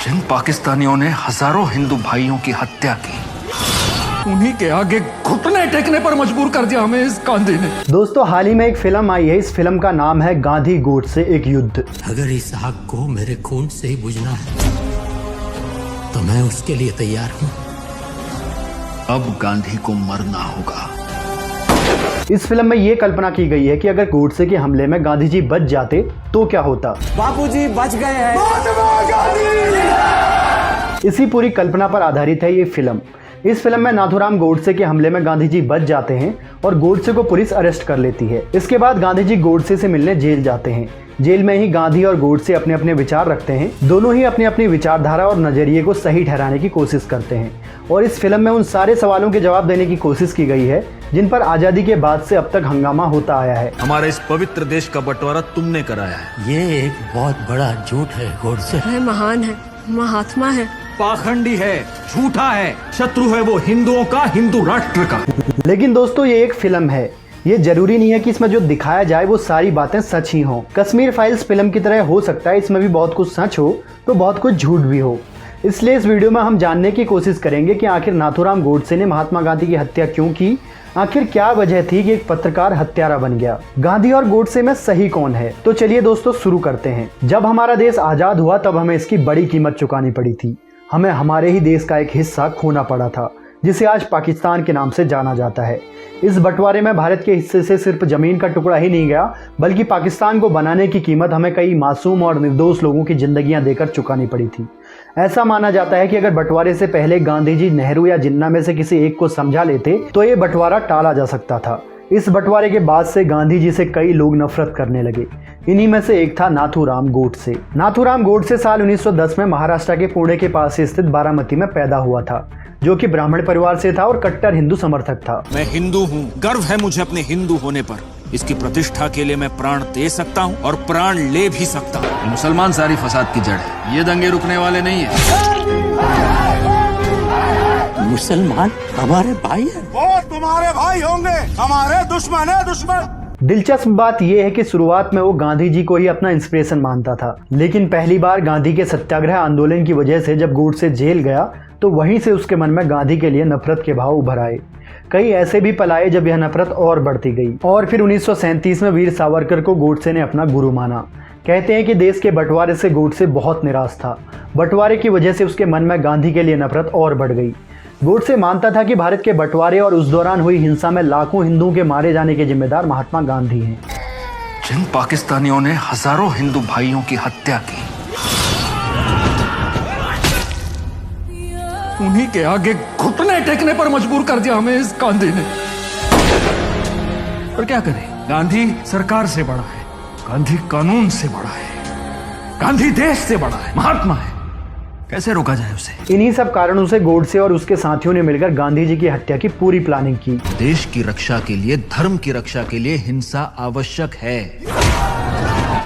जिन पाकिस्तानियों ने हजारों हिंदू भाइयों की हत्या की, उन्हीं के आगे घुटने टेकने पर मजबूर कर दिया हमें इस गांधी ने। दोस्तों, हाल ही में एक फिल्म आई है। इस फिल्म का नाम है गांधी गोडसे एक युद्ध। अगर इस आग को मेरे खून से ही बुझना है तो मैं उसके लिए तैयार हूँ। अब गांधी को मरना होगा। इस फिल्म में ये कल्पना की गई है कि अगर गोडसे के हमले में गांधी जी बच जाते तो क्या होता। बापूजी बच गए हैं। इसी पूरी कल्पना पर आधारित है ये फिल्म। इस फिल्म में नाथूराम गोडसे के हमले में गांधी जी बच जाते हैं और गोडसे को पुलिस अरेस्ट कर लेती है। इसके बाद गांधी जी गोडसे से मिलने जेल जाते हैं। जेल में ही गांधी और गोडसे अपने अपने विचार रखते हैं। दोनों ही अपनी अपनी विचारधारा और नजरिए को सही ठहराने की कोशिश करते हैं और इस फिल्म में उन सारे सवालों के जवाब देने की कोशिश की गई है जिन पर आजादी के बाद से अब तक हंगामा होता आया है। हमारे इस पवित्र देश का बंटवारा तुमने कराया है। ये एक बहुत बड़ा झूठ है गोडसे। वह महान है, महात्मा है, पाखंडी है, झूठा है, शत्रु है वो हिंदुओं का, हिंदू राष्ट्र का। लेकिन दोस्तों, ये एक फिल्म है। ये जरूरी नहीं है कि इसमें जो दिखाया जाए वो सारी बातें सच ही हों। कश्मीर फाइल्स फिल्म की तरह हो सकता है इसमें भी बहुत कुछ सच हो तो बहुत कुछ झूठ भी हो। इसलिए इस वीडियो में हम जानने की कोशिश करेंगे कि आखिर नाथूराम गोडसे ने महात्मा गांधी की हत्या क्यों की। आखिर क्या वजह थी कि एक पत्रकार हत्यारा बन गया। गांधी और गोडसे में सही कौन है। तो चलिए दोस्तों शुरू करते हैं। जब हमारा देश आजाद हुआ तब हमें इसकी बड़ी कीमत चुकानी पड़ी थी। हमें हमारे ही देश का एक हिस्सा खोना पड़ा था जिसे आज पाकिस्तान के नाम से जाना जाता है। इस बंटवारे में भारत के हिस्से से सिर्फ जमीन का टुकड़ा ही नहीं गया बल्कि पाकिस्तान को बनाने की कीमत हमें कई मासूम और निर्दोष लोगों की जिंदगियां देकर चुकानी पड़ी थी। ऐसा माना जाता है कि अगर बंटवारे से पहले गांधी जी नेहरू या जिन्ना में से किसी एक को समझा लेते तो ये बंटवारा टाला जा सकता था। इस बंटवारे के बाद से गांधी जी से कई लोग नफरत करने लगे। इन्हीं में से एक था नाथूराम गोडसे। नाथूराम गोडसे साल 1910 में महाराष्ट्र के पुणे के पास स्थित बारामती में पैदा हुआ था, जो कि ब्राह्मण परिवार से था और कट्टर हिंदू समर्थक था। मैं हिंदू हूँ, गर्व है मुझे अपने हिंदू होने पर। इसकी प्रतिष्ठा के लिए मैं प्राण दे सकता हूँ और प्राण ले भी सकता हूँ। मुसलमान सारी फसाद की जड़ है, ये दंगे रुकने वाले नहीं है। मुसलमान हमारे भाई है। वो तुम्हारे भाई होंगे, हमारे दुश्मन है दुश्मन। दिलचस्प बात यह है कि शुरुआत में वो गांधी जी को ही अपना इंस्पिरेशन मानता था, लेकिन पहली बार गांधी के सत्याग्रह आंदोलन की वजह से जब गोडसे जेल गया तो वहीं से उसके मन में गांधी के लिए नफरत के भाव उभर आए। कई ऐसे भी पल आए जब यह नफरत और बढ़ती गई और फिर 1937 में वीर सावरकर को गोडसे ने अपना गुरु माना। कहते हैं कि देश के बंटवारे से गोडसे बहुत निराश था। बंटवारे की वजह से उसके मन में गांधी के लिए नफरत और बढ़ गई। गोडसे मानता था कि भारत के बंटवारे और उस दौरान हुई हिंसा में लाखों हिंदुओं के मारे जाने के जिम्मेदार महात्मा गांधी हैं। जिन पाकिस्तानियों ने हजारों हिंदू भाइयों की हत्या की, उन्हीं के आगे घुटने टेकने पर मजबूर कर दिया हमें इस गांधी ने। और क्या करें, गांधी सरकार से बड़ा है, गांधी कानून से बड़ा है, गांधी देश से बड़ा है, महात्मा है। कैसे रोका जाए उसे। इन्हीं सब कारणों से गोडसे और उसके साथियों ने मिलकर गांधी जी की हत्या की पूरी प्लानिंग की। देश की रक्षा के लिए, धर्म की रक्षा के लिए हिंसा आवश्यक है।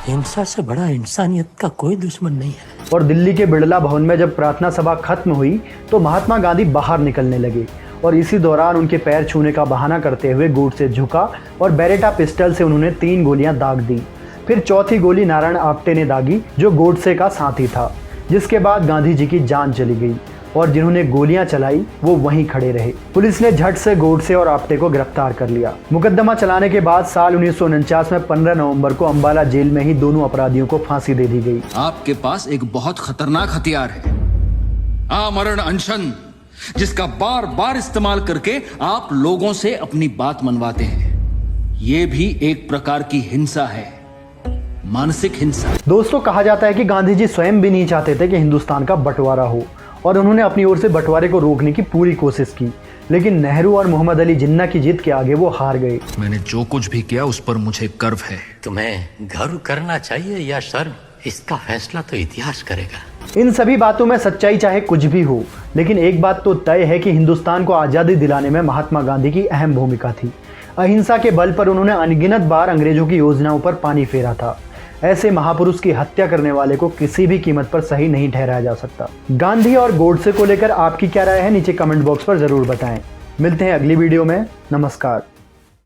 हिंसा से बड़ा इंसानियत का कोई दुश्मन नहीं है। और दिल्ली के बिड़ला भवन में जब प्रार्थना सभा खत्म हुई तो महात्मा गांधी बाहर निकलने लगे और इसी दौरान उनके पैर छूने का बहाना करते हुए गोडसे झुका और बेरेटा पिस्टल से उन्होंने 3 गोलियां दाग दी। फिर चौथी गोली नारायण आप्टे ने दागी, जो गोडसे का साथी था, जिसके बाद गांधी जी की जान चली गई और जिन्होंने गोलियां चलाई वो वहीं खड़े रहे। पुलिस ने झट से गोडसे और आप्टे को गिरफ्तार कर लिया। मुकदमा चलाने के बाद साल 1949 में 15 नवंबर को अंबाला जेल में ही दोनों अपराधियों को फांसी दे दी गई। आपके पास एक बहुत खतरनाक हथियार है, आमरण अनशन, जिसका बार बार इस्तेमाल करके आप लोगों से अपनी बात मनवाते हैं। ये भी एक प्रकार की हिंसा है, मानसिक हिंसा। दोस्तों, कहा जाता है कि गांधी जी स्वयं भी नहीं चाहते थे कि हिंदुस्तान का बंटवारा हो और उन्होंने अपनी ओर से बंटवारे को रोकने की पूरी कोशिश की, लेकिन नेहरू और मोहम्मद अली जिन्ना की जिद के आगे वो हार गए। मैंने जो कुछ भी किया उस पर मुझे गर्व है। तुम्हें गर्व करना चाहिए या शर्म, इसका फैसला तो इतिहास करेगा। इन सभी बातों में सच्चाई चाहे कुछ भी हो, लेकिन एक बात तो तय है कि हिंदुस्तान को आज़ादी दिलाने में महात्मा गांधी की अहम भूमिका थी। अहिंसा के बल पर उन्होंने अनगिनत बार अंग्रेजों की योजनाओं पर पानी फेरा था। ऐसे महापुरुष की हत्या करने वाले को किसी भी कीमत पर सही नहीं ठहराया जा सकता। गांधी और गोडसे को लेकर आपकी क्या राय है, नीचे कमेंट बॉक्स पर जरूर बताएं। मिलते हैं अगली वीडियो में। नमस्कार।